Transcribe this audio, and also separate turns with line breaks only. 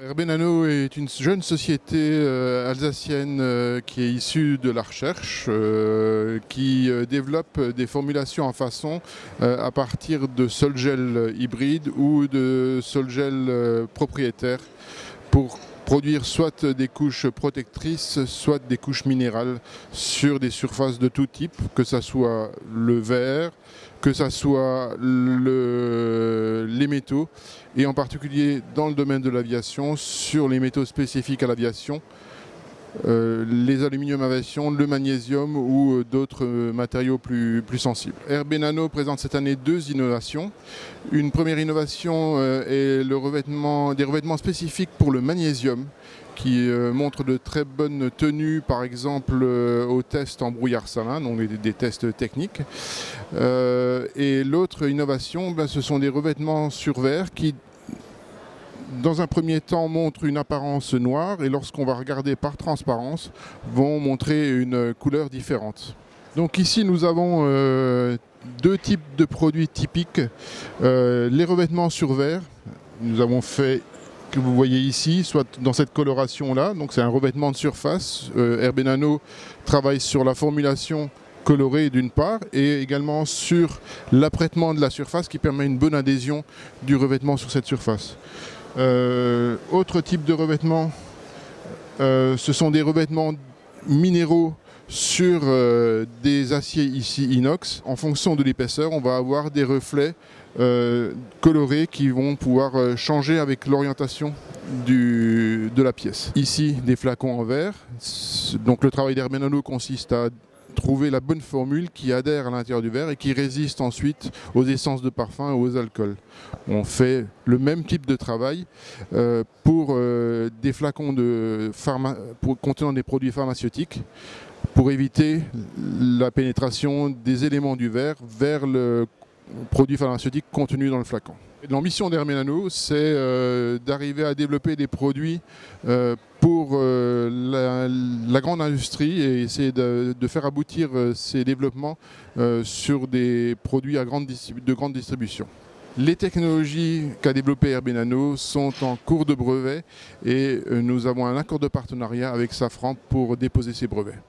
Herbe Nano est une jeune société alsacienne qui est issue de la recherche, qui développe des formulations en façon à partir de sol-gel hybride ou de sol-gel propriétaire pour produire soit des couches protectrices, soit des couches minérales sur des surfaces de tout type, que ce soit le verre, que ce soit les métaux, et en particulier dans le domaine de l'aviation, sur les métaux spécifiques à l'aviation, les aluminiums aviation, le magnésium ou d'autres matériaux plus sensibles. Herbe Nano présente cette année deux innovations. Une première innovation est des revêtements spécifiques pour le magnésium qui montrent de très bonnes tenues, par exemple aux tests en brouillard salin, donc des tests techniques. Et l'autre innovation, ce sont des revêtements sur verre qui, dans un premier temps, montrent une apparence noire et lorsqu'on va regarder par transparence, vont montrer une couleur différente. Donc ici, nous avons deux types de produits typiques. Les revêtements sur verre, nous avons fait, que vous voyez ici, soit dans cette coloration-là, donc c'est un revêtement de surface. Herbe Nano travaille sur la formulation colorée d'une part et également sur l'apprêtement de la surface qui permet une bonne adhésion du revêtement sur cette surface. Autre type de revêtement, ce sont des revêtements minéraux sur des aciers ici inox. En fonction de l'épaisseur, on va avoir des reflets colorés qui vont pouvoir changer avec l'orientation de la pièce. Ici, des flacons en verre. Donc le travail d'Herbe Nano consiste à trouver la bonne formule qui adhère à l'intérieur du verre et qui résiste ensuite aux essences de parfum et aux alcools. On fait le même type de travail pour des flacons contenant des produits pharmaceutiques pour éviter la pénétration des éléments du verre vers le produit pharmaceutique contenu dans le flacon. L'ambition d'Herbe Nano, c'est d'arriver à développer des produits pour la grande industrie et essayer de faire aboutir ces développements sur des produits de grande distribution. Les technologies qu'a développées Herbe Nano sont en cours de brevet et nous avons un accord de partenariat avec Safran pour déposer ces brevets.